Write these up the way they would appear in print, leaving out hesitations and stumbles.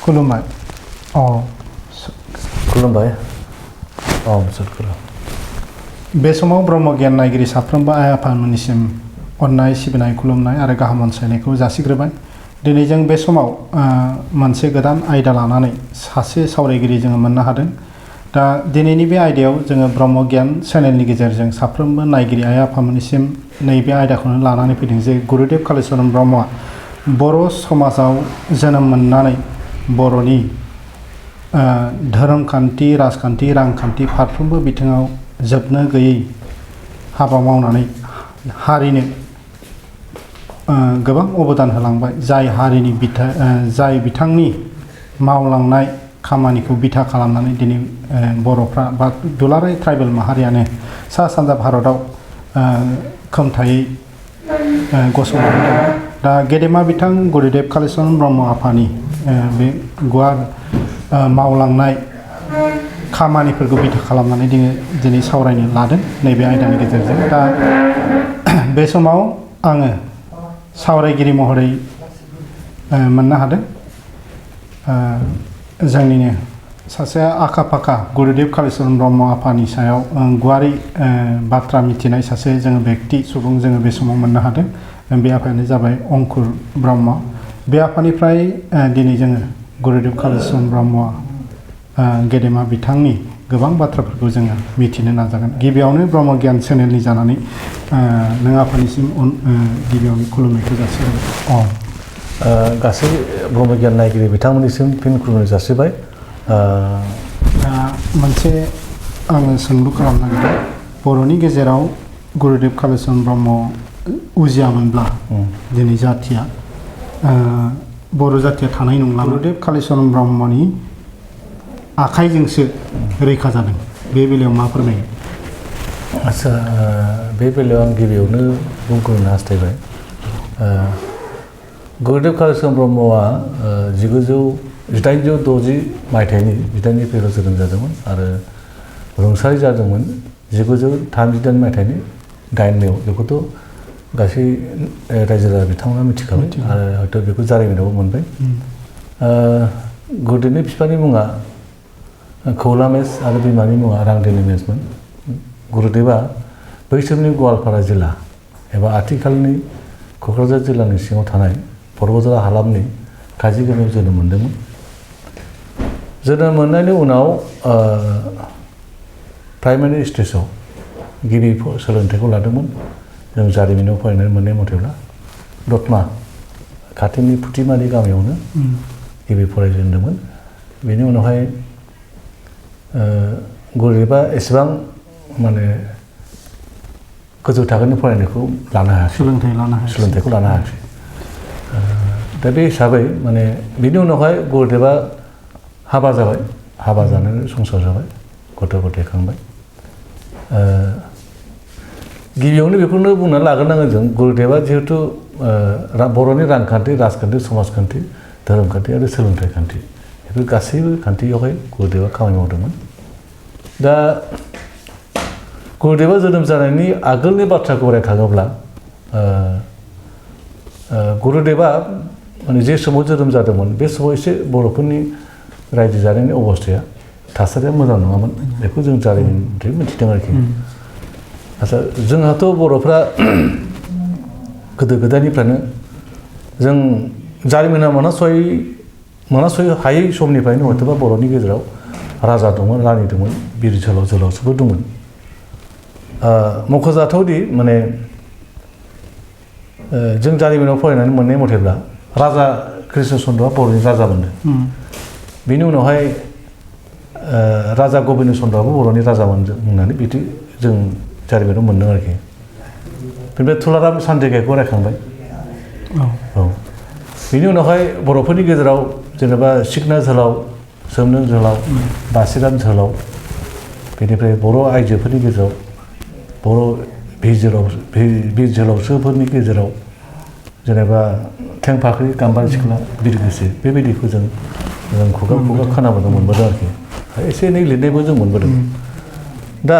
खुलुमबाय खुलुमबाय सोरखौ बे समाव ब्रह्म गियान नायगिरि साफ्रोमबो आइ आफामोननिसिम अननाय सिबिनाय खुलुमनाय आरो गाहाम अनसायनायखौ जासिग्रोबाय। दिनै जों बे समाव मोनसे गोदान आयदा लानानै सासे सावरायगिरि जोङो मोननो हादों। दा दिनैनि बे आयदायाव जोङो ब्रह्म गियान चेनेलनि गेजेरजों साफ्रोमबो नायगिरि आइ आफामोननिसिम नैबे आयदाखौनो लानानै फैदों जे गुरुदेव कालिचरण ब्रह्मआ बर' समाजाव जोनोम मोननानै बर'नि धोरोमखान्थि, राजखान्थि, रांखान्थि फारफ्रोमबो बिथिङाव जोबनो गैयै हाबा मावनानै हारिनो गोबां अबदान होलांबाय। जाय हारिनि जाय बिथांनि मावलांनाय खामानिखौ बिथा खालामनानै दिनै बर'फ्रा बा दुलाराय ट्राइबेल माहारियानो सा सानजा भारताव खोमथायै गसंनानै दङ। दा गेदेमा बिथां गुरुदेव कालिचरण ब्रह्म आफानि बे गुवार मावलांनाय खामानिफोरखौ बिथा खालामनानै दिनै सावरायनो लादों नैबे आयदानि गेजेरजों। दा बे समाव आङो सावरायगिरि महरै मोननो हादों जोंनिनो सासे आखा फाखा गुरुदेव कालिचरण ब्रह्म आफानि सायाव गुवारै बाथ्रा मिथिनाय सासे जोङो बेक्ति सुबुं जोङो बे समाव मोननो हादों। बे आफायानो जाबाय अंकुर ब्रह्म। बे आफानिफ्राय दिनै जोङो गुरुदेव कालिचरण ब्रह्म गेदेमा बिथांनि गोबां बाथ्राफोरखौ जोङो मिथिनो नाजागोन। गिबियावनो ब्रह्म गियान चेनेलनि जानानै नों आफानिसिम गिबियावनो खुलुमनायखौ जासिबाय। गासै ब्रह्म गियान नायगिरि बिथांमोननिसिम फिन खुलुमनाय जासिबाय। दा मोनसे आङो सोंलु खालामनो नागिरदों। बर'नि गेजेराव गुरुदेव कालिचरण ब्रह्म उजियामोनब्ला दिनै जाथिया बर' जाथिया थानाय नंला। गुरुदेव कालिचरण ब्रह्मनि आखाइजोंसो रैखा जादों। बे बेलायाव मा फोरमायो? आच्चा, बे बेलायाव आं गिबियावनो बुंग्रोनो हास्थायबाय। गुरुदेव कालिचरण ब्रह्मआ 1860 मायथाइनि 18 एप्रिलाव जोनोम जादोंमोन आरो रुंसारि जादोंमोन 1938 मायथाइनि 8 मेआव। बेखौथ' गासै रायजो राजा बिथांमोना मिथिखाबाय आरो हयथ' बेखौ जारिमिनावबो मोनबाय। गुरुदेवनि बिफानि मुङा खौलामेस आरो बिमानि मुङा रांदेनिमेसमोन। गुरुदेवा बै समनि गवालपारा जिल्ला एबा आथिखालनि क'क्राझार जिल्लानि सिङाव थानाय परबतझार हालामनि काजिगामियाव जोनोम मोन्दोंमोन। जोनोम मोननायनि उनाव प्राइमारि स्टेजाव गिबि सोलोंथाइखौ लादोंमोन। जों जारिमिनाव फरायनानै मोननाय मथेब्ला दतमा खाथिनि फुथिमारि गामियावनो गिबि फरायजेनदोंमोन। बेनि उनावहाय गुरुदेवा एसेबां माने गोजौ थाखोनि फरायनायखौ लानो हायाखै, सोलोंथाइखौ लानो हायाखै। दा बे हिसाबै माने बेनि उनावहाय गुरुदेवा हाबा जाबाय। हाबा जानानै संसार जाबाय, गथ' गथाय खांबाय। गिबियावनो बेखौनो बुंनानै लाग्रोनांगोन जों, गुरुदेवा जिहेथु बर'नि रांखान्थि, राजखान्थि, समाजखान्थि, धोरोमखान्थि आरो सोलोंथाइ खान्थि बेफोर गासैबो खान्थियावहाय गुरुदेवा खामानि मावदोंमोन। दा गुरुदेवा जोनोम जानायनि आगोलनि बाथ्राखौ रायखाङोब्ला गुरुदेवा माने जे समाव जोनोम जादोंमोन बे समाव एसे बर'फोरनि रायजो जानायनि अबस्थाया थासारिया मोजां नङामोन। बेखौ जों जारिमिननिफ्राय मिथिदों आरोखि। आच्चा, जोंहाथ' बर'फ्रा गोदो गोदायनिफ्रायनो जों जारिमिना मोनासय हायै समनिफ्रायनो हयथ'बा बर'नि गेजेराव राजा दंमोन, रानि दंमोन, बिर जोहोलावजोफोर दंमोन। मख'जाथावदि माने जों जारिमिनाव फरायनानै मोननाय मथेब्ला राजा कृष्ण चन्द्रआ बर'नि राजा मोनदों। बेनि उनावहाय राजा गबिन्द चन्द्रआबो बर'नि राजा मोनदों होननानै बिदि जों जारिमिनाव मोनदों आरोखि। बेनिफ्राय तुलाराम सान्दिगायखौ रायखांबाय। औ, बेनि उनावहाय बर'फोरनि गेजेराव जेनेबा सिखना जोहोलाव, सोमदोन जोहोलाव, बासिराम जोहोलाव, बेनिफ्राय बर' आइजोफोरनि गेजेराव बर' बिर जोहोलावजोफोरनि गेजेराव जेनेबा थेंफाख्रि, गाम्बारि सिख्ला, बिरगोस्रि बेबायदिखौ जों खुगा खुगा खोनाबोनो मोनबोदों आरोखि। एसे एनै लिरनायबो जों मोनबोदों। दा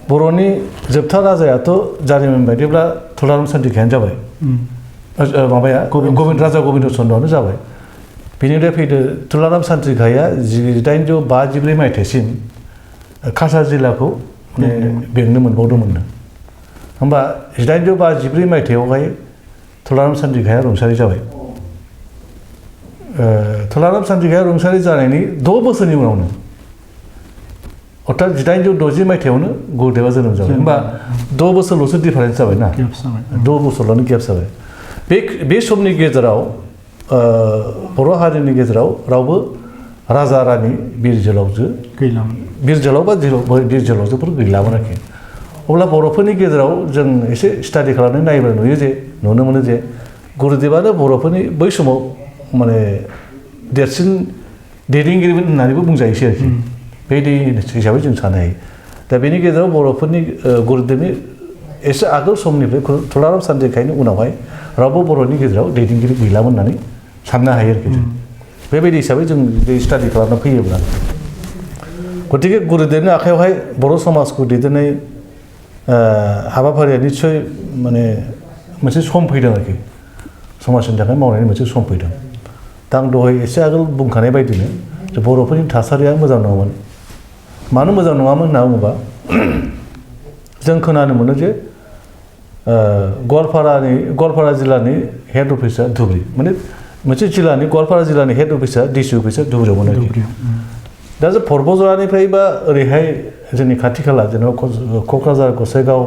बर'नि जोबथा राजायाथ' जारिमिन बायदिब्ला तुलाराम सान्दिगायानो जाबाय। माबाया राजा गबिन्द चन्द्रआनो जाबाय। बेनिफ्राय फैदो तुलाराम सान्थ्रिखाया 1854 मायथाइसिम काछार जिल्लाखौ बेंनो मोनबावदोंमोननो होमबा 1854 मायथाइयावहाय तुलाराम सान्थ्रिखाया रुंसारि जाबाय तुलाराम सान्थ्रिखाया रुंसारि जानायनि 6 बोसोरनि उनावनो अर्थात 1860 मायथाइयावनो गुरुदेवा जोनोम जाबाय होमबा 6 बोसोरल'सो डिफारेन्स जाबाय ना 6 बोसोरल'नो गेप जाबाय बे समनि गेजेराव बर' हारिनि गेजेराव रावबो राजा रानि बिर जोहोलावजो गैलामोन बिर जोहोलाव बा बिर जोहोलावजोफोर गैलामोन आरोखि अब्ला बर'फोरनि गेजेराव जों एसे स्टाडि खालामनानै नायोब्ला नुनो मोनो जे गुरुदेवानो बर'फोरनि बै समाव माने देरसिन दैदेनगिरिमोन होननानैबो बुंजायोसै आरोखि बे हिसाबै जों साननो हायो दा बेनि गेजेराव बर'फोरनि गुरुदेवनि एसे आगोल समनिफ्राय तुलाराम सान्थ्रिखायनि उनावहाय रावबो बर'नि गेजेराव दैदेनगिरि गैलामोन होननानै साननो हायो आरोखि जों बेबायदि हिसाबै जों स्टाडि खालामना फैयोब्ला गतिके गुरुदेवनि आखायावहाय बर' समाजखौ दैदेननाय हाबाफारिया निस्सय माने मोनसे सम फैदों आरोखि समाजनि थाखाय मावनायनि मोनसे सम फैदों दा आं दहाय एसे आगोल बुंखानाय बायदिनो जे बर'फोरनि थासारिया मोजां नङामोन मानो मोजां नङामोन होनना बुङोबा जों खोनानो मोनो जे गवालपारा जिल्लानि हेड अफिसा धुब्रि माने मोनसे जिल्लानि गवालपारा जिल्लानि हेड अफिसा डिसि अफिसा धुब्रियावमोन आरोखि दा जे परबजरानिफ्राय बा ओरैहाय जोंनि खाथि खाला जेनेबा क'क्राझार गसाइगाव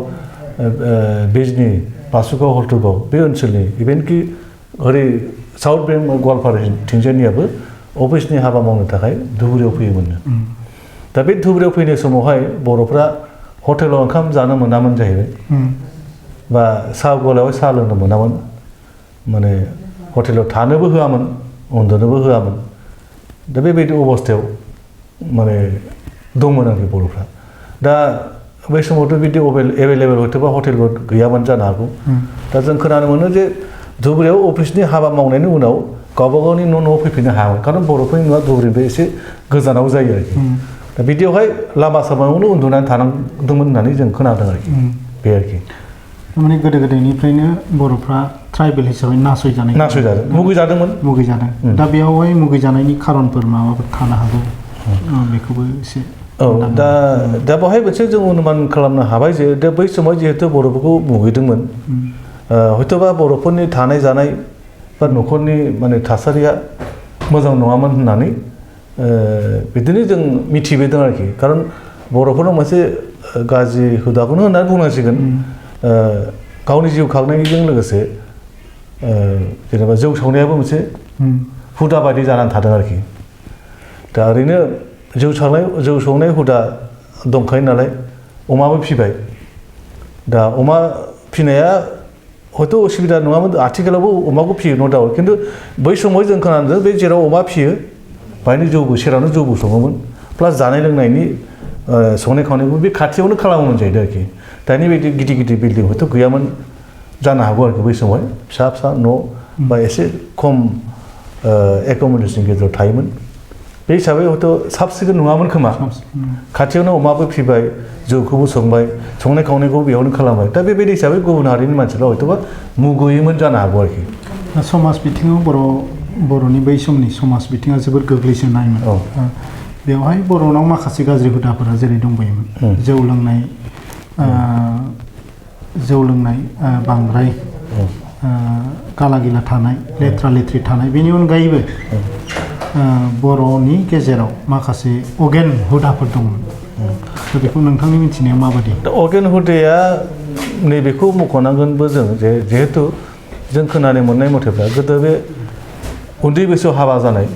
बिजनि बासुगाव हल्टुगाव बे ओनसोलनि इभेनकि ओरै साउथ बेंगल गवालपारा थिंजायनियाबो अफिसनि हाबा मावनो थाखाय धुब्रियाव फैयोमोननो दा बे धुब्रियाव फैनाय समावहाय बर'फ्रा हटेलाव ओंखाम जानो मोनामोन जाहैबाय बा साहा गलायावहाय साहा लोंनो मोनामोन माने हटेलाव थानोबो होआमोन उन्दुनोबो होआमोन दा बेबायदि अबस्थायाव माने दंमोन आरोखि बर'फ्रा दा बै समावथ' बिदि एभेलेबेल हयथ'बा हटेलबो गैयामोन जानो हागौ दा जों खोनानो मोनो जे धुब्रियाव अफिसनि हाबा मावनायनि उनाव गावबा गावनि न'आव फैफिननो हायामोन खारन बर'फोरनि न'आ धुब्रिनिफ्राय एसे गोजानाव जायो आरोखि दा बिदियावहाय लामा सामायावनो उन्दुनानै थानांदोंमोन होननानै जों खोनादों आरोखि बे आरोखि माने गोदो गोदायनिफ्रायनो बर'फ्रा ट्राइबेल हिसाबै नासयजादों मुगैजादों दा बेयावहाय मुगैजानायनि खारनफोर माबाफोर थानो हागौ बेखौबो एसे दा बेवहाय मोनसे जों अनुमान खालामनो हाबाय जे दा बै समाव जिहेतु बर'फोरखौ मुगैदोंमोन हयथ'बा बर'फोरनि थानाय जानाय बा न'खरनि माने थासारिया मोजां नङामोन होननानै बिदिनो जों मिथिबोदों आरोखि खारन बर'फोरनाव मोनसे गाज्रि हुदाखौनो होननानै बुंनांसिगोन गावनि जिउ खांनायजों लोगोसे जेनेबा जौ सावनायाबो मोनसे हुदा बायदि जानानै थादों आरोखि दा ओरैनो जौ सावनाय हुदा दंखायो नालाय अमाबो फिबाय दा अमा फिनाया हयथ' उसुबिदा नङामोन आथिखालावबो अमाखौ फियो न' दाउट खिन्थु बै समाव जों खोनादों बे जेराव अमा फियो बाहायनो सेरावनो जौबो सङोमोन प्लास जानाय लोंनायनि संनाय खावनायखौ बे खाथियावनो खालामोमोन जाहैदों आरोखि दानि बायदि गिदिर बिल्डिं हयथ' गैयामोन जानो हागौ आरोखि बै समावहाय फिसा न' बा एसे खम एक'मडेसननि गेजेराव थायोमोन बे हिसाबै हयथ' साब सिखोन नङामोन खोमा खाथियावनो अमाबो फिबाय जौखौबो संनाय खावनायखौ बेयावनो खालामबाय दा बेबायदि हिसाबै गुबुन हारिनि मानसिफ्रा हयथ'बा मुगैयोमोन जानो हागौ आरोखि समाज बिथिङाव बर'नि बै समनि समाज बिथिङा जोबोद गोग्लैसोनायमोन बेवहाय बर'नाव माखासे गाज्रि हुदाफोरा जेरै दंबायोमोन जौ लोंनाय बांद्राय गाला गिला थानाय लेथ्रा लेथ्रि थानाय बेनि अनगायैबो बर'नि गेजेराव माखासे अगेन हुदाफोर दंमोन दा बेखौ नोंथांनि मिथिनायाव माबायदि अगेन हुदाया नैबेखौ मख'नांगोनबो जों जिहेतु जों खोनानो मोननाय मथेब्ला गोदो बे उन्दै बैसोआव हाबा जानाय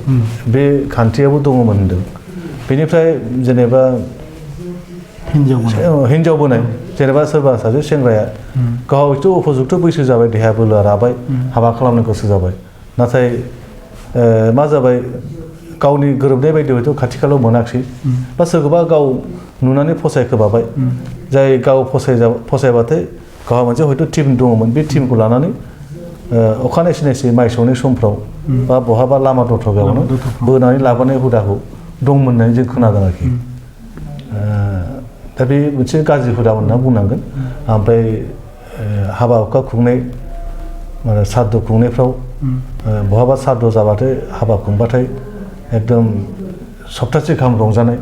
बे खान्थियाबो दङमोन होनदों बेनिफ्राय जेनेबा हिन्जाव बोनाय जेनेबा सोरबा सासे सेंग्राया गाव हयथ' उपजुक्त बैसो जाबाय देहा बोलोआ राबाय हाबा खालामनो गोसो जाबाय नाथाय मा जाबाय गावनि गोरोबनाय बायदि हयथ' खाथि खालायाव मोनाखिसै बा सोरखौबा गाव नुनानै फसायखोबाबाय जाय गाव फसायबाथाय गावहा मोनसे हयथ' टिम दङमोन बे टिमखौ लानानै अखानायसि माइ सौनाय समफ्राव बा बहाबा लामा दथायावनो बोनानै लाबोनाय हुदाखौ दंमोन होननानै जों खोनादों आरोखि दा बे मोनसे गाज्रि हुदामोन होनना बुंनांगोन ओमफ्राय हाबा हुखा खुंनाय साद्द खुंनायफ्राव बहाबा साद्द जाबाथाय हाबा खुंबाथाय एकदम सप्तासे गाहाम रंजानाय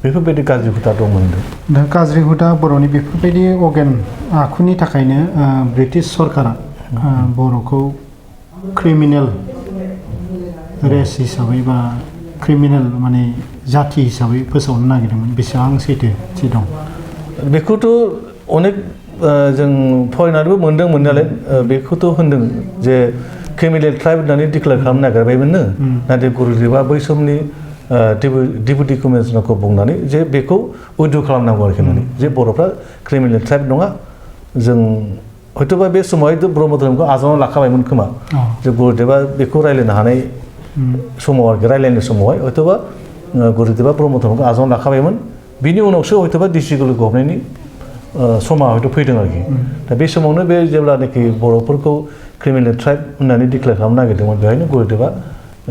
बेफोरबायदि गाज्रि हुदा दंमोन। दा गाज्रि हुदा बर'नि बेफोरबायदि अगेन आखुनि थाखायनो ब्रिटिश सरकारा बर'खौ क्रिमिनेल रेस हिसाबै बा क्रिमिनेल माने जाति हिसाबै फोसावनो नागिरदोंमोन। बेसेबां सैथोथि दं बेखौथ' अनेक जों फरायनानैबो मोनदों मोननायालाय बेखौथ' होनदों जे क्रिमिनेल ट्राइब होननानै डिक्लेयार खालामनो नागिरबायमोननो नाथाय गुरुदेबा बै समनि डिपुटि कमिशनारखौ बुंनानै जे बेखौ उइथड्र खालामनांगौ आरोखि होननानै जे बर'फ्रा क्रिमिनेल ट्राइब नङा जों हयथ'बा बे समावहाय ब्रह्म धोरोमखौ आजावनानै लाखाबायमोन खोमा जे गुरुदेबा बेखौ रायज्लायनो हानाय समाव आरोखि रायज्लायनाय समावहाय हयथ'बा गुरुदेबा ब्रह्म धोरोमखौ आजावनानै लाखाबायमोन बिनि उनावसो हयथ'बा डिसिखौ हरनायनि समा हयथ' फैदों आरोखि दा बे समावनो बे जेब्लानाखि बर'फोरखौ क्रिमिनेल ट्राइब होननानै डिक्लेयार खालामनो नागिरदोंमोन बेहायनो गुरुदेबा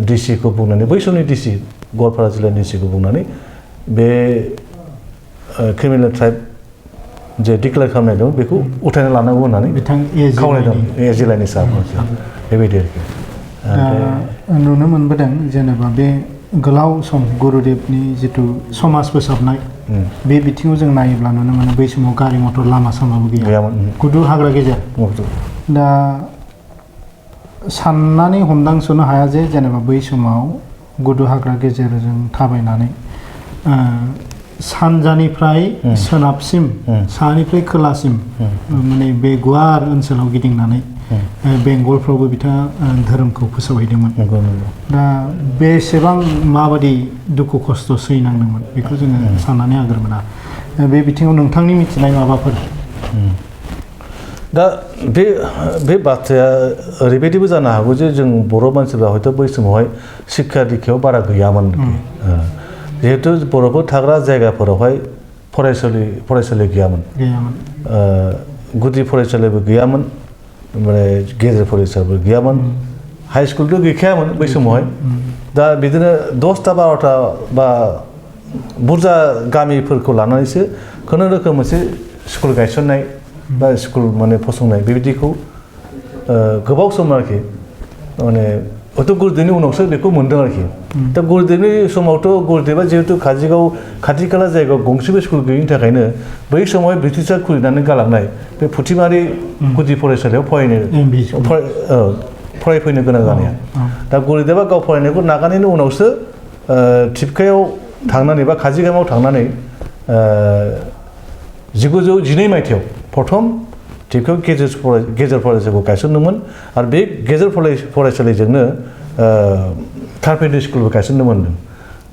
डिसिखौ बुंनानै बै समनि डिसि गवालपारा जिल्लानि डिसिखौ बुंनानै बे क्रिमिनेल ट्राइब जे डिक्लेयार खालामनाय दं बेखौ उथायना लानांगौ होननानै खावलायदों जिल्लानि साहा बेबायदि आरोखि नुनो मोनबोदों जेनेबा बे गोलाव सम गुरुदेबनि जिथु समाज फोसाबनाय बे बिथिङाव जों नायोब्ला नुनो मोनो बै समाव गारि मटर लामा सामाबो गैयामोन गुदु हाग्रा गेजेर दा साननानै हमदांस'नो हाया जे जेनेबा बै समाव गुदु हाग्रा गेजेरजों थाबायनानै सानजानिफ्राय सोनाबसिम साहानिफ्राय खोलासिम माने बे गुवार ओनसोलाव गिदिंनानै बेंगलफ्रावबो बिथाङा धोरोमखौ फोसावहैदोंमोन। दा बेसेबां माबादि दुखु खस्थ' सैनांदोंमोन बेखौ जोङो साननानै आगोर मोना। बे बिथिङाव नोंथांनि मिथिनाय माबाफोर दा बे बाथ्राया ओरैबायदिबो जानो हागौ जे जों बर' मानसिफ्रा हयथ' बै समावहाय शिक्षा दीक्षायाव बारा गैयामोन जिहेतु बर'फोर थाग्रा जायगाफोरावहाय फरायसालि गैयामोन गुदि फरायसालिबो गैयामोन माने गेजेर फरायसालिबो गैयामोन हाई स्कुलथ' गैखायामोन बै समावहाय दा बिदिनो 10टा 12टा बा बुरजा गामिफोरखौ लानानैसो खुनुरोखोम मोनसे स्कुल गायसननाय बा स्कुल माने फसंनाय बेबायदिखौ गोबाव सम आरोखि माने हयथ' गुरुदेबनि उनावसो बेखौ मोन्दों आरोखि दा गुरुदेबनि समावथ' गुरुदेबा जिहेतु काजिगाव खाथि खाला जायगायाव गंसेबो स्कुल गैयिनि थाखायनो बै समावहाय ब्रिटिशआ खुलिनानै गालांनाय बे फुथिमारि गुदि फरायसालियाव फरायफैनो गोनां जानाया दा गुरुदेबा गाव फरायनायखौ नागारनायनि उनावसो थिपकायाव थांनानै बा काजिगामाव थांनानै 1912 मायथाइयाव प्रथम थिपकायाव गेजेर फरायसालिखौ गायसनदोंमोन आरो बे गेजेर फरायसालिजोंनो कारपेन्ट्रि स्कुलबो गायसननो मोनदों।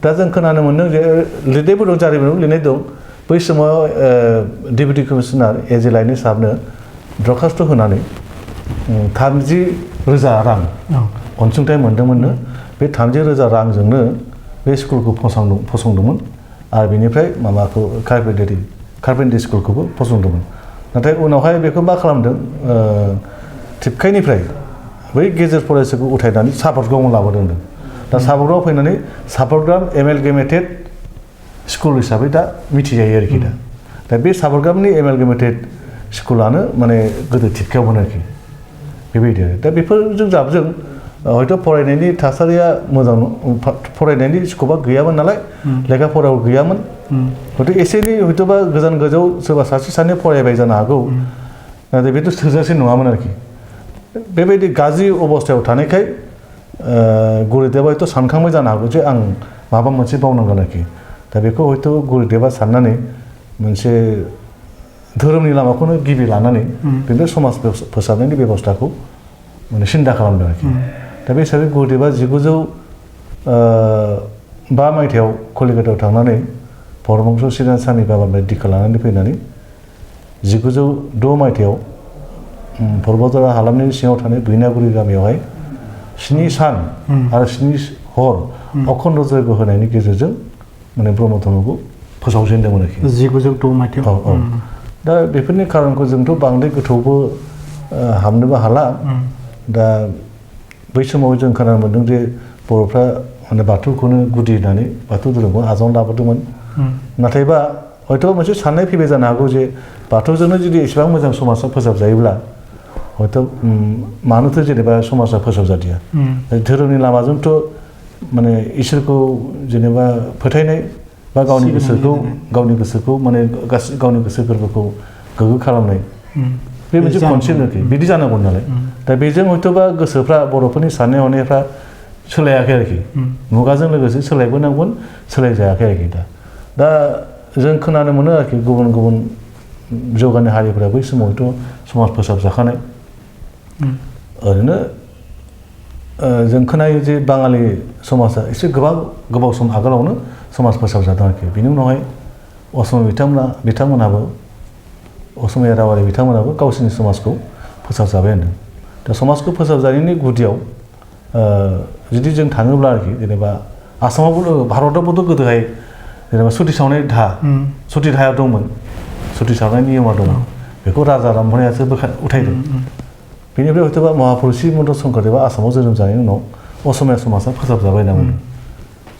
दा जों खोनानो मोन्दों जे लिरनायबो दं जारिमिनाव लिरनाय दं बै समाव डेपुटि कमिशनार एजे लाइनि साहबनो दरखास्त' होनानै 30,000 रां अनसुंथाइ मोन्दोंमोननो बे 30,000 रांजोंनो बे स्कुलखौ फसंदोंमोन आरो बेनिफ्राय माबाखौ कारपेन्ट्रि स्कुलखौबो फसंदोंमोन। नाथाय उनावहाय बेखौ मा खालामदों थिपकाइनिफ्राय बै गेजेर फरायसालिखौ उथायनानै सापरगावआव लाबोदों दा सापरगावआव फैनानै सापरगाम एमेलगेमेटेड स्कुल हिसाबै दा मिथिजायो आरोखि दा बे सापरगामनि एमेलगेमेटेड स्कुलानो माने गोदो थिपकायावमोन आरोखि बेबायदि आरो दा बेफोरजों जाबजों हयथ' फरायनायनि थासारिया मोजां फरायनायनि स्कपा गैयामोन नालाय लेखा फरायाव गैयामोन हयथ' एसे एनै हयथ'बा गोजान गोजौ सोरबा सासे सानै फरायबाय जानो हागौ नाथाय बेथ' थोजासे नङामोन आरोखि बेबायदि गाज्रि अबस्थायाव थानायखाय गुरुदेबा हयथ' सानखांबाय जानो हागौ जे आं माबा मोनसे मावनांगोन आरोखि दा बेखौ हयथ' गुरुदेबा साननानै मोनसे धोरोमनि लामाखौनो गिबि लानानै बेनिफ्राय समाज फोसाबनायनि बेबस्थाखौ माने सिन्था खालामदों आरोखि दा बे हिसाबै गुरुदेबा 1905 मायथाइयाव कलिकातायाव थांनानै परमहंस श्रीनाथ स्वामी बाबानिफ्राय दिक्षा लानानै फैनानै 1906 मायथाइयाव पर्बतरा हालामनि सिङाव थानाय गैनागुरि गामियावहाय 7 सान आरो 7 हर अखण्ड जयग होनायनि गेजेरजों माने ब्रह्म धर्मखौ फोसावजेनदोंमोन आरोखि 1906 मायथाइयाव दा बेफोरनि खारनखौ जोंथ' बांद्राय गोथौबो हाबनोबो हाला दा बै समाव जों खोनानो मोन्दों जे बर'फ्रा माने बाथौखौनो गुदि होननानै बाथौ धोरोमखौ आजावना लाबोदोंमोन नाथायबा हयथ' मोनसे साननाय फैबाय जानो हागौ जे बाथौजोंनो जुदि एसेबां मोजां समाजा फोसाबजायोब्ला हयथ' मानोथो जेनेबा समाजा फोसाबजादिया धोरोमनि लामाजोंथ' माने इसोरखौ जेनेबा फोथायनाय बा गावनि गोसोखौ माने गावनि गोसो गोरबोखौ गोग्गो खालामनाय बे मोनसे कनसेप्ट आरोखि बिदि जानांगौ नालाय दा बेजों हयथ'बा गोसोफ्रा बर'फोरनि साननाय हनायफ्रा सोलायाखै आरोखि मुगाजों लोगोसे सोलायबोनांगोन सोलायजायाखै आरोखि दा जों खोनानो मोनो आरोखि गुबुन गुबुन जौगानाय हारिफोरा बै समावथ' समाज फोसाबजाखानाय ओरैनो जों खोनायो जे बाङालि समाजा एसे गोबाव सम आगोलावनो समाज फोसाबजादों आरोखि बिनि उनावहाय असमिया बिथांमोनहाबो असमिया रावारि बिथांमोनहाबो गावसोरनि समाजखौ फोसाबजाबाय होनदों दा समाजखौ फोसाबजानायनि गुदियाव जुदि जों थाङोब्ला आरोखि जेनेबा आसामावबो भारतआवबोथ' गोदोहाय जेनेबा सुति सावनाय सुति दाहाया दंमोन सुति सावनाय नियमा दङ बेखौ राजा राममोहनासो उथायदों बेनिफ्राय हयथ'बा महापुरुष श्रीमन्त शंकरदेवा आसामाव जोनोम जानायनि उनाव असमिया समाजा फोसाबजाबाय होनना बुंदों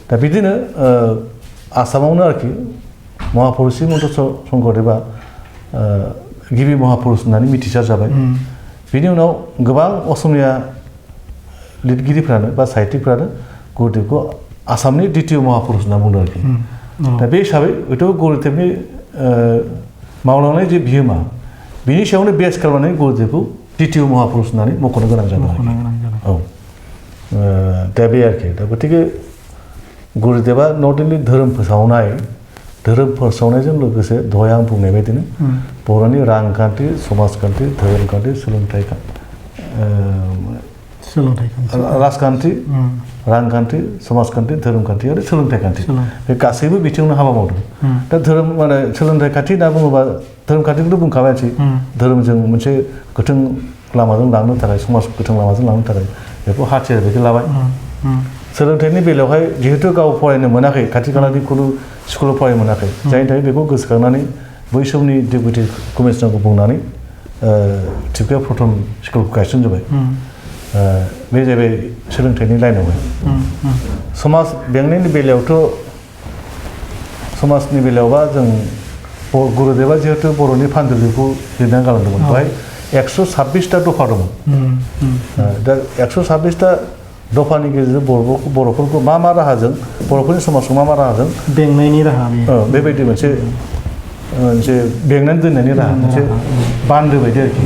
दा बिदिनो आसामावनो आरोखि महापुरुष श्रीमन्त शंकरदेवा गिबि महापुरुष होननानै मिथिसार जाबाय बिनि उनाव गोबां असमिया लिरगिरिफ्रानो बा साहित्यिकफ्रानो गुरुदेबखौ आसामनि द्वितीय महापुरुष होनना बुंदों आरोखि दा बे हिसाबै हयथ' गुरुदेबनि मावलांनाय जे बिहोमा बिनि सायावनो बेस खालामनानै गुरुदेबखौ द्वितीय महापुरुष होननानै मख'नो गोनां जादों औ दा बे आरोखि दा गतिके गुरुदेबा नट अनलि धोरोम फोसावनायजों लोगोसे दहाय आं बुंनाय बायदिनो बर'नि रांखान्थि समाजखान्थि धोरोमखान्थि राजखान्थि रांखान्थि समाजखान्थि धोरोमखान्थि आरो सोलोंथाइ खान्थि बे गासैबो बिथिङावनो हाबा मावदों दा धोरोम माने सोलोंथाइ खान्थि होनना बुङोबा धोरोम खान्थिखौथ' बुंखाबायसै धोरोमजों मोनसे गोथों लामाजों लांनो थाखाय समाज गोथों लामाजों लांनो थाखाय बेखौ हाथियार बायदि लाबाय सोलोंथाइनि बेलायावहाय जिहेतु गाव फरायनो मोनाखै खाथि खालानि खुनु स्कुलाव फरायनो मोनाखै जायनि थाखाय बेखौ गोसोखांनानै बै समनि डेपुटि कमिसनारखौ बुंनानै टिपकायाव प्रथम स्कुलखौ गायसनजोबाय बे जाहैबाय सोलोंथाइनि लाइनावहाय समाज बेंनायनि बेलायावथ' समाजनि बेलायावबा जों गुरुदेबा जिहेतु बर'नि फान्दुलिपिखौ लिरनानै गालांदोंमोन बेवहाय 126टा दफा दंमोन दा 126टा दफानि गेजेरजों बर'फोरखौ मा राहाजों बर'फोरनि समाजखौ मा राहाजों बेंनायनि राहा बेबायदि मोनसे बेंनानै दोननायनि राहा मोनसे बान्दो बायदि आरोखि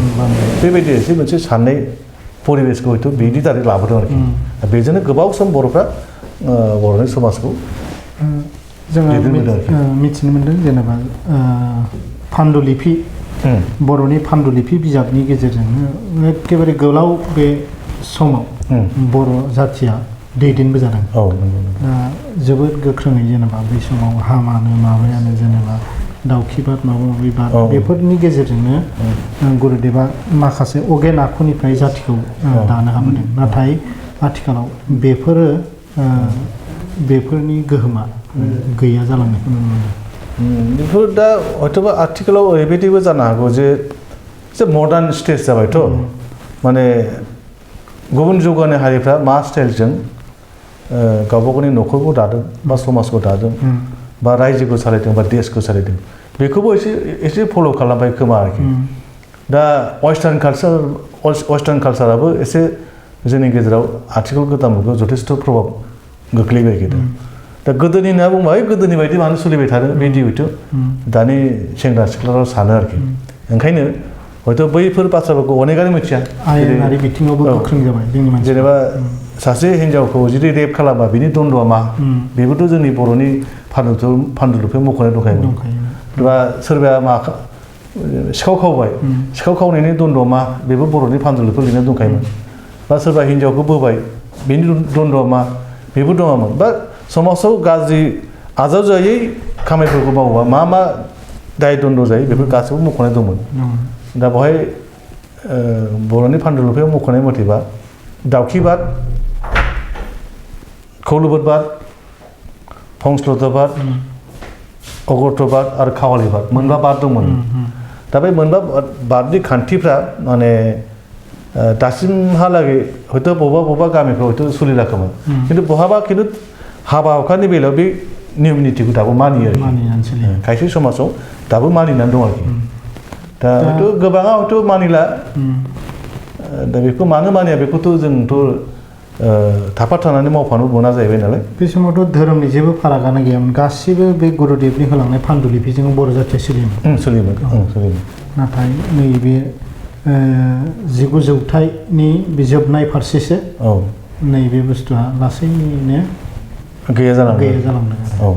बेबायदि एसे मोनसे साननाय परिबेसखौ हयथ' बिनि दारै लाबोदों आरोखि बेजोंनो गोबाव सम बर'फ्रा बर'नि समाजखौ जोङो मिथिनो मोन्दों जेनेबा पान्दुलिपि बर'नि पान्दुलिपि बिजाबनि गेजेरजोंनो एखेबारे गोलाव बे समाव बर' जाथिया दैदेनबोजादों जोबोद गोख्रोङै जेनेबा बै समाव हामानो माबायानो जेनेबा दाउखिबाद माबा माबि बाद बेफोरनि गेजेरजोंनो गुरुदेबा माखासे अगेन आखुनिफ्राय जातिखौ दानो हाबोदों नाथाय आथिखालाव बेफोरनि गोहोमा गैया जालांनायखौ नुनो मोनो बेफोर दा हयथ'बा आथिखालाव ओरैबायदिबो जानो हागौ जे मडार्न स्टेज जाबायथ' माने गुबुन जौगानाय हारिफ्रा मा स्टाइलजों गावबा गावनि न'खरखौ दादों बा समाजखौ दादों बा रायजोखौ सालायदों बा देशखौ सालायदों बेखौबो एसे फल' खालामबाय खोमा आरोखि दा वेस्टार्न कालसाराबो एसे जोंनि गेजेराव आथिखाल गोदान मुगायाव जथेस्थ' प्रभाब गोग्लैबाय दा गोदोनि होनना बुंबाय गोदोनि बायदि मानो सोलिबाय थादों बिदि हयथ' दानि सेंग्रा सिख्लाफ्रा सानो आरोखि ओंखायनो हयथ' बैफोर बाथ्राफोरखौ अनेकानो मिथिया आयेनारि बिथिङावबो गोख्रों जाबाय जोंनि मानसिया जेनेबा सासे हिन्जावखौ जुदि रेप खालामबा बिनि दन्द'आ मा बेबोथ' जोंनि बर'नि फान्दुलिपियाव मख'नाय दंखायोमोन बा सोरबाया सिखाव खावबाय सिखाव खावनायनि दन्द'आ मा बेबो बर'नि फान्दुलिपियाव लिरनाय दंखायोमोन बा सोरबा हिन्जावखौ बोबाय बेनि दन्द'आ मा बेबो दङमोन बा समाजाव गाज्रि आजावजायै खामानिफोरखौ मावोबा मा दाय दन्द' जायो बेफोर गासैबो मख'नाय दंमोन दा बेवहाय बर'नि फान्दुलिपियाव मख'नाय मथेबा दाउखिबाद खौलोबोदबाद फंस्लदबाद अगरतबाद आरो खावालिबाद मोनबा बाद दंमोन दा बे मोनबा बादनि खान्थिफ्रा माने दासिमहालागै हयथ' बबेबा गामिफ्राव हयथ' सोलिलाखोमोन खिन्थु बहाबा हाबा हुखानि बेलायाव बे नियम नितिखौ दाबो मानियो खायसे समाजाव दाबो मानिनानै दं आरोखि दा हयथ' गोबाङा हयथ' मानिला दा बेखौ मानो मानिया बेखौथ' जोंथ' थाफा थानानै मावफानो मोना जाहैबाय नालाय बे समावथ' धोरोमनि जेबो फारागानो गैयामोन गासिबो बे गुरुदेबनि होलांनाय पान्डुलिपिजों बर' जाथिया सोलियोमोन नाथाय नैबे 19 जौथाइनि जोबनाय फारसेसो नैबे बुस्थुआ लासैनो गैया जालांदों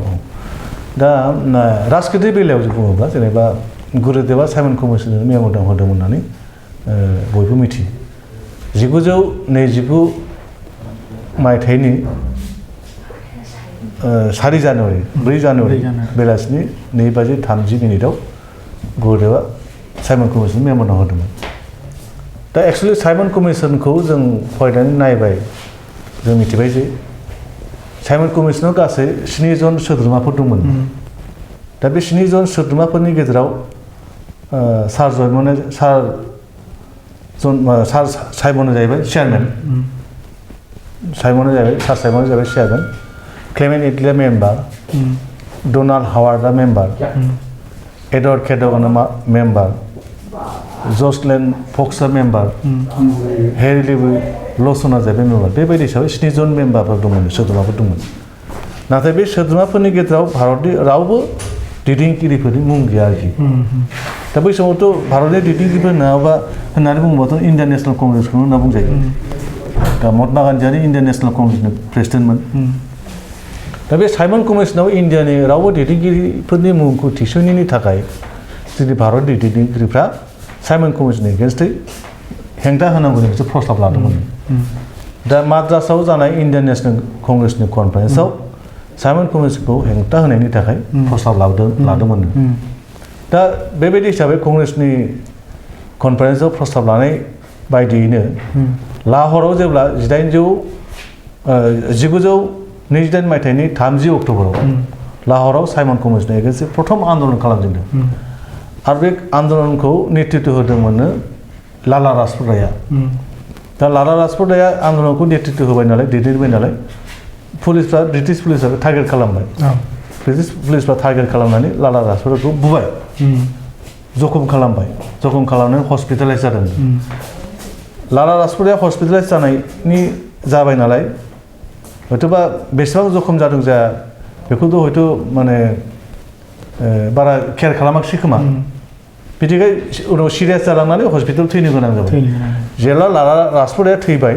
दा राजखान्थि बेलायाव जों बुङोब्ला जेनेबा गुरुदेबआ साइमन कमिसननो मेम'रेन्डाम होदोंमोन होननानै बयबो मिथियो 1929 मायथाइनि 4 जानुवारि बेलासिनि 2:30 गुरुदेबआ साइमन कमिसन मेम'रेन्डाम होदोंमोन दा एक्चुअली साइमन कमिसनखौ जों फरायनानै नायबाय जों मिथिबाय जे साइमन कमिसनाव गासै 7 जन सोद्रोमाफोर दंमोन दा बे 7 जन सोद्रोमाफोरनि गेजेराव सार साइमना जाहैबाय चेयारमेन साइमना जाहैबाय चेयारमेन क्लेमेन्ट एटलीआ मेम्बार डनाल्ड हावार्डआ मेम्बार एडवार्ड केडवाना मेम्बार जसलेन फक्सआ मेम्बार हेरी लिवी लसना जाहैबाय मेम्बार बेबायदि हिसाबै 7 जन मेम्बारफोर दंमोन सोद्रोमाफोर दंमोन नाथाय बे सोद्रोमाफोरनि गेजेराव भारतनि रावबो दैदेनगिरिफोरनि मुं गैया आरोखि दा बै समावथ' भारतनि दैदेनगिरिफोर नङाबा होननानै बुङोबाथ' इण्डियान नेशनेल कंग्रेसखौनो होनना बुंजायो दा महात्मा गान्धीयानो इण्डियान नेशनेल कंग्रेसनि प्रेसिडेन्टमोन दा बे साइमन कमिसनाव इण्डियानि रावबो दैदेनगिरिफोरनि मुंखौ थिसननायनि थाखाय जोंनि भारतनि दैदेनगिरिफ्रा साइमन कमिसननि एगेन्स्टै हेंथा होनांगौनि मोनसे प्रस्ताब लादोंमोन दा माद्रासआव जानाय इण्डियान नेशनेल कंग्रेसनि कनफारेन्सआव साइमन कमिसनखौ हेंथा होनायनि थाखाय प्रस्ताब लादोंमोन दा बेबायदि हिसाबै कंग्रेसनि कनफारेन्सआव प्रस्ताब लानाय बायदियैनो लाहौराव जेब्ला 1928 मायथाइनि 30 अक्ट'बराव लाहौराव साइमन कमिसननि एगेन्स्टै प्रथम आन्दलन खालामजेनदों आरो बे आन्दलनखौ नेतृत्व होदोंमोननो लाला राजपत रायआ दा लाला राजपत रायआ आन्दलनखौ नेतृत्व होबाय नालाय दैदेनबाय नालाय ब्रिटिश पुलिसआ टार्गेट खालामबाय ब्रिटिश पुलिसफ्रा टार्गेट खालामनानै लाला राजपत रायखौ बुबाय जखम खालामनानै हस्पिटालाइज जादों लाला राजपत रायआ हस्पिटालाइज जाबाय नालाय हयथ'बा बेसेबां जखम जादों जाया बेखौथ' हयथ' माने बारा केयार खालामाखिसै खोमा बिदिखाय उनाव सिरियास जालांनानै हस्पिटाल थैनो गोनां जाबाय जेब्ला लाला राजपत रायआ थैबाय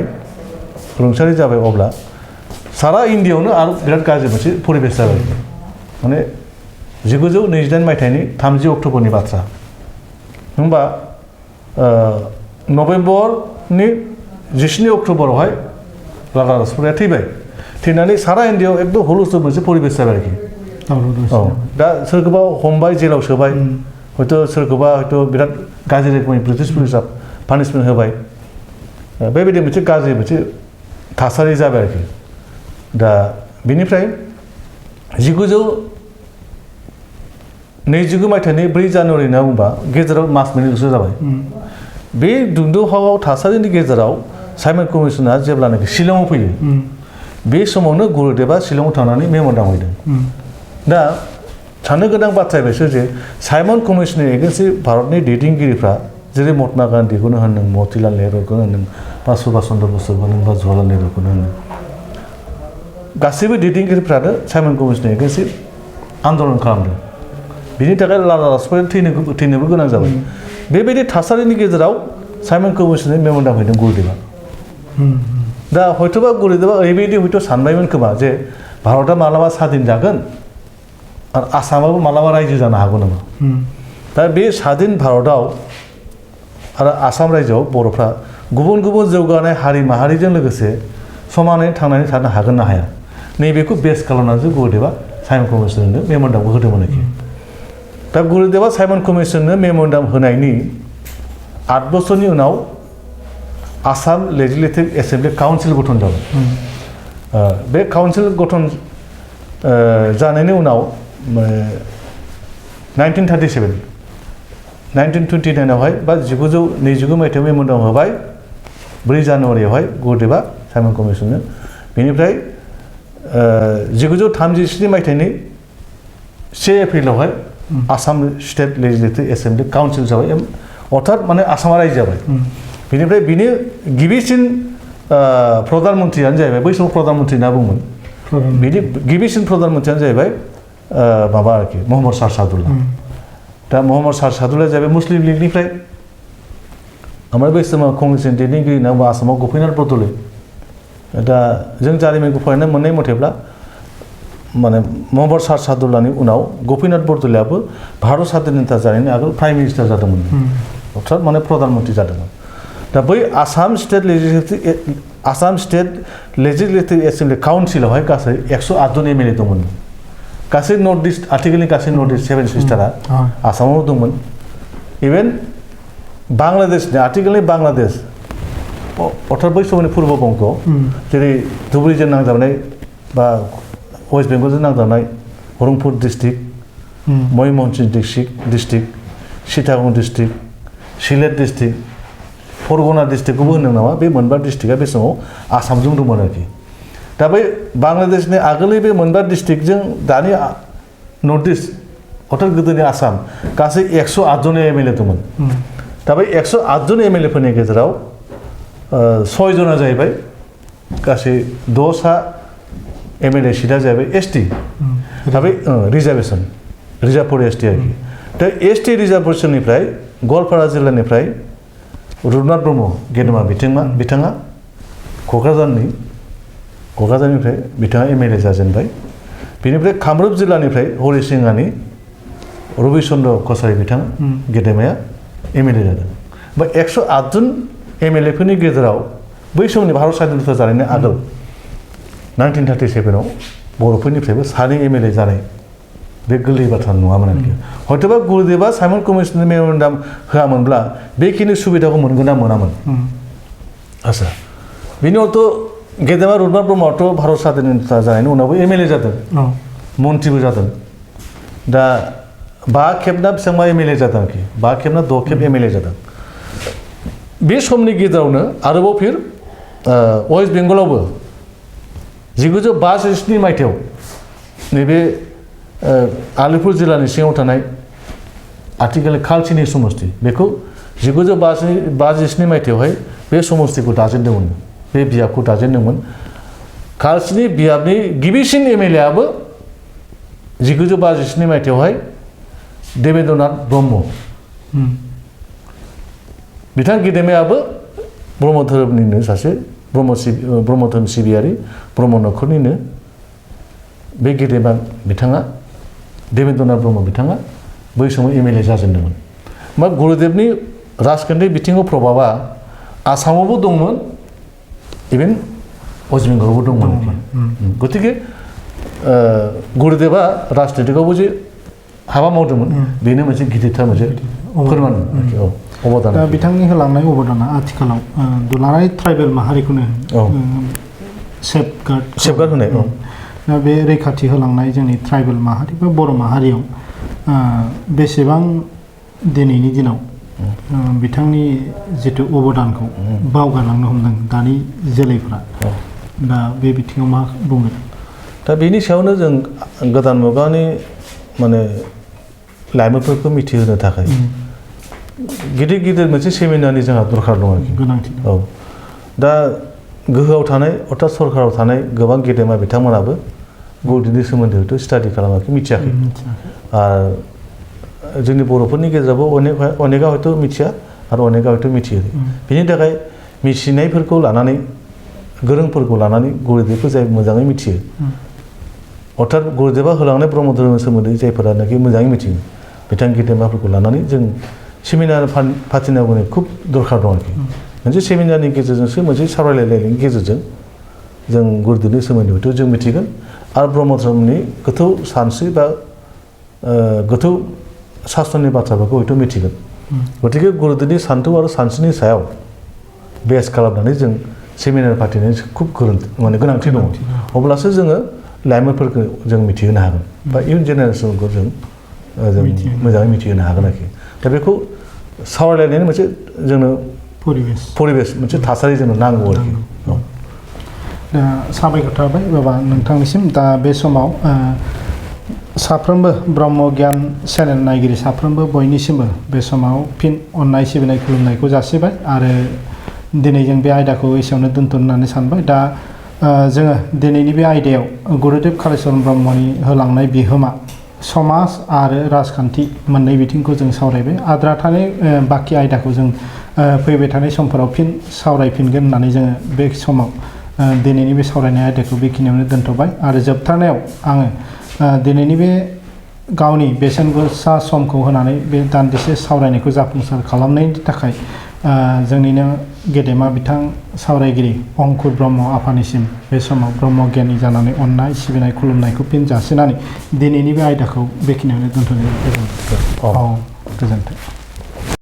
रुंसारि जाबाय अब्ला सारा इण्डियाआवनो आरो बिराद गाज्रि मोनसे परिबेस जाबाय माने 1928 मायथाइनि 30 अक्ट'बरनि बाथ्रा होमबा नभेम्बरनि 17 अक्ट'बरावहाय लाला राजपत रायआ थैनानै सारा इण्डियाआव एकदम हुलस्थुल मोनसे परिबेस जाबाय आरोखि दा सोरखौबा हमबाय जेलाव सोबाय हयथ' सोरखौबा बिराद गाज्रि रोखोमै ब्रिटिश पुलिसआ पानिशमेन्ट होबाय बेबायदि मोनसे गाज्रि मोनसे थासारि जाबाय आरोखि दा बेनिफ्राय 1929 मायथाइनि 4 जानुवारि होनना बुंबा गेजेराव मास मोननैल'सो जाबाय बे दुंदावहाव थासारिनि गेजेराव साइमन कमिसना जेब्लानाखि शिलंआव फैयो बे समावनो गुरुदेबआ शिलंआव थांनानै मेम'रेन्डाम हैदों दा साननो गोनां बाथ्राया बेसो जे साइमन कमिसननि एगेन्स्टै भारतनि दैदेनगिरिफ्रा जेरै महात्मा गान्धीखौनो होनदों मतिलाल नेहरूखौनो होनदों बा सुभाष चन्द्र बसुखौनो होनदों बा जवाहरलाल नेहरूखौनो होनदों गासैबो दैदेनगिरिफ्रानो साइमन कमिसननि एगेन्स्टै आन्दलन खालामदों बिनि थाखाय लाला राजपत रायआ थैनोबो गोनां जाबाय बेबायदि थासारिनि गेजेराव साइमन कमिसननि मेम'रेन्डाम हैदों गुरुदेबआ दा हयथ'बा गुरुदेबआ ओरैबायदि हयथ' सानबायमोन खोमा जे भारतआ मालाबा स्वाधीन जागोन आरो आसामाबो मालाबा रायजो जानो हागौ नामा दा बे स्वाधीन भारतआव आरो आसाम रायजोआव बर'फ्रा गुबुन गुबुन जौगानाय हारि माहारिजों लोगोसे समानै थांनानै थानो हागोन ना हाया नैबेखौ बेस खालामनानैसो गुरुदेबआ साइमन कमिसननो मेम'रेन्डामखौ होदोंमोन आरोखि दा गुरुदेबआ साइमन कमिसननो मेम'रेन्डाम होनायनि 8 बोसोरनि उनाव आसाम लेजिस्लेटिभ एसेम्बलि काउन्सिल गठन जाबाय बे काउन्सिल गठन जानायनि उनाव 1929 आवहाय बा 1929 मायथाइयाव मेम'रेन्डाम होबाय 4 जानुवारियावहाय गुरुदेबआ साइमन कमिसननो बेनिफ्राय 1937 मायथाइनि 1 एप्रिलावहाय Assam state legislative assembly council जाबाय अर्थात माने आसामा रायजो जाबाय बेनिफ्राय बिनि गिबिसिन प्रधान मन्त्रियानो जाहैबाय बै समाव प्रधान मन्त्रि होनना बुङोमोन बिनि गिबिसिन प्रधान मन्त्रियानो जाहैबाय माबा आरोखि महम्मद शाहजादुल्ला दा महम्मद शाहजादुल्लाया जाहैबाय मुस्लिम लीगनिफ्राय ओमफ्राय बै समाव कंग्रेसनि दैदेनगिरि होनना बुङो आसामाव गपिनाथ बरदलै दा जों जारिमिनखौ फरायनो मोननाय मथेब्ला माने महम्मद शाहजादुल्लानि उनाव गपिनाथ बरदलैयाबो भारत स्वाधीनता जानायनि आगोल प्राइम मिनिस्टार जादोंमोन अर्थात माने प्रधान मन्त्रि जादोंमोन दा बै आसाम स्टेट लेजिस्लेटिभ एसेम्बलि काउन्सिलावहाय गासै 108 जन एमएलए दंमोन गासै नर्थ इस्ट आथिखालनि गासै नर्थ इस्ट 7 सिस्टारा आसामाव दंमोन इभेन बांलादेशनि आथिखालनि बांलादेश अर्थात बै समनि पूर्व बंग जेरै धुबुरीजों नांजाबनाय बा वेस्ट बेंगलजों नांजाबनाय Rangpur district Mymensingh district Chittagong district Sylhet district Pargana डिस्ट्रिक्टखौबो होनदों नामा बे मोनबा डिस्ट्रिक्टआ बे समाव आसामजों दंमोन आरोखि दा बै बांलादेशनि आगोलनि बे मोनबा डिस्ट्रिक्टजों दानि नर्थ इस्ट अर्थात गोदोनि आसाम गासै 108 जन एमएलए दंमोन दा बै 108 जन एमएलएफोरनि गेजेराव 6 जना जाहैबाय गासै 6 सा एमएलए सीटआ जाहैबाय एसटी दा बै रिजार्भेसन रिजार्भ फर एसटी आरोखि दा एसटी रिजार्भेसननिफ्राय गवालपारा जिल्लानिफ्राय रुपनाथ ब्रह्म गेदेमा बिथाङा क'क्राझारनिफ्राय बिथाङा एमएलए जाजेनबाय बेनिफ्राय कामरुप जिल्लानिफ्राय हरिसिङानि रबिचन्द्र कसारि बिथाङा गेदेमाया एमएलए जादों बा 108 जन एमएलएफोरनि गेजेराव बै समनि भारत स्वाधीनता जानायनि आगोल 1937 आव बर'फोरनिफ्रायबो 2 एमएलए जानाय बे गोरलै बाथ्रा नङामोन आरोखि हयथ'बा गुरुदेबा साइमन कमिसननि मेम'रेन्डाम होआमोनब्ला बेखिनि सुबिदाखौ मोनगोन ना मोनामोन आच्छा बेनि उनावथ' गेदेमा रुपनाथ ब्रह्मआथ' भारत स्वाधीनता जानायनि उनावबो एमएलए जादों मन्त्रिबो जादों दा 5 खेब ना बेसेबांबा एमएलए जादों आरोखि 5 खेब ना 6 खेब एमएलए जादों बे समनि गेजेरावनो आरोबाव फिर वेस्ट बेंगलावबो 1957 मायथाइयाव नैबे आलिपुर जिल्लानि सिङाव थानाय आथिखालनि खालसिनि समस्ति बेखौ 1957 मायथाइयावहाय बे समस्तिखौ दाजेनदोंमोन बे बियाबखौ दाजेनदोंमोन खालसिनि बियाबनि गिबिसिन एमएलएआबो 1957 मायथाइयावहाय देबेन्द्रनाथ ब्रह्म बिथां गेदेमायाबो ब्रह्म धोरोमनिनो सासे ब्रह्म धोरोम सिबियारि ब्रह्म नखरनिनो बे गेदेमा बिथाङा देबेन्द्रनाथ ब्रह्म बिथाङा बै समाव एमएलए जाजेनदोंमोन मा गुरुदेबनि राजखान्थि बिथिङाव प्रभाबा आसामावबो दंमोन इभेन वेस्ट बेंगलावबो दंमोन गतिके गुरुदेबा राजनितिकआवबो जे हाबा मावदोंमोन बेनो मोनसे गिदिरथार मोनसे फोरमान अबदान दा बिथांनि होलांनाय अबदाना आथिखालाव दुलाराय ट्राइबेल माहारिखौनो सेफगार्ड होनाय दा बे रैखाथि होलांनाय जोंनि ट्राइबेल माहारि बा बर' माहारियाव बेसेबां दिनैनि दिनाव बिथांनि जिथु अबदानखौ बावगारलांनो हमदों दानि जोलैफ्रा दा बे बिथिङाव मा बुंगोन दा बेनि सायावनो जों गोदान मुगानि माने लाइमोनफोरखौ मिथिहोनो थाखाय गिदिर गिदिर मोनसे सेमिनारनि जोंहा दरखार दं आरोखि गोनांथि दा गोहोआव थानाय अर्थात सरकाराव थानाय गोबां गेदेमा बिथांमोनाबो गुरुदेबनि सोमोन्दै हयथ' स्टाडि खालामाखै मिथियाखै आरो जोंनि बर'फोरनि गेजेरावबो अनेका हयथ' मिथिया आरो अनेका हयथ' मिथियो बेनि थाखाय मिथिनायफोरखौ लानानै गोरोंफोरखौ लानानै गुरुदेबखौ जाय मोजाङै मिथियो अर्थात गुरुदेबा होलांनाय ब्रह्म धोरोमनि सोमोन्दै जायफोरानाखि मोजाङै मिथियो बिथां गेदेमाफोरखौ लानानै जों सेमिनार फाथिनांगौनि खुब दरखार दं आरोखि मोनसे सेमिनारनि गेजेरजोंसो मोनसे सावरायलायनायनि गेजेरजों जों गुरुदेबनि सोमोन्दै हयथ' जों मिथिगोन आरो ब्रह्म धोरोमनि गोथौ सानस्रि बा गोथौ शास्त्रनि बाथ्राफोरखौ हयथ' मिथिगोन गतिके गुरुदेबनि सान्थौ आरो सानस्रिनि सायाव बेस खालामनानै जों सेमिनार फाथिनायनि खुब गोनांथि दङ अब्लासो जोङो लाइमोनफोरखौ जों मिथिहोनो हागोन बा इयुन जेनेरेसनखौ जों मोजाङै मिथिहोनो हागोन आरोखि दा बेखौ सावरायलायनायनि मोनसे जोंनो परिबेस मोनसे थासारि जोंनो नांगौ आरोखि दा साबायखर थाबाय बाबा नोंथांनिसिम दा बे समाव साफ्रोमबो ब्रह्म गियान चेनेल नायगिरि साफ्रोमबो बयनिसिमबो बे समाव फिन अननाय सिबिनाय खुलुमनायखौ जासिबाय आरो दिनै जों बे आयदाखौ एसेयावनो दोनथ'नानै सानबाय दा जोङो दिनैनि बे आयदायाव गुरुदेब कालिचरन ब्रह्मनि होलांनाय बिहोमा समाज आरो राजखान्थि मोननै बिथिंखौ जों सावरायबाय आद्रा थानाय बाखि आयदाखौ जों फैबाय थानाय समफोराव फिन सावरायफिनगोन होननानै जोङो बे समाव दिनैनि बे सावरायनाय आयदाखौ बेखिनियावनो दोनथ'बाय आरो जोबथारनायाव आङो दिनैनि बे गावनि बेसेन गोसा समखौ होनानै बे दान्दिसे सावरायनायखौ जाफुंसार खालामनायनि थाखाय जोंनिनो गेदेमा बिथां सावरायगिरि अंकुर ब्रह्म आफानिसिम बे समाव ब्रह्म गियानि जानानै अननाय सिबिनाय खुलुमनायखौ फिन जासिनानै दिनैनि बे आयदाखौ बेखिनियावनो दोनथ'नाय गोजोन्थों।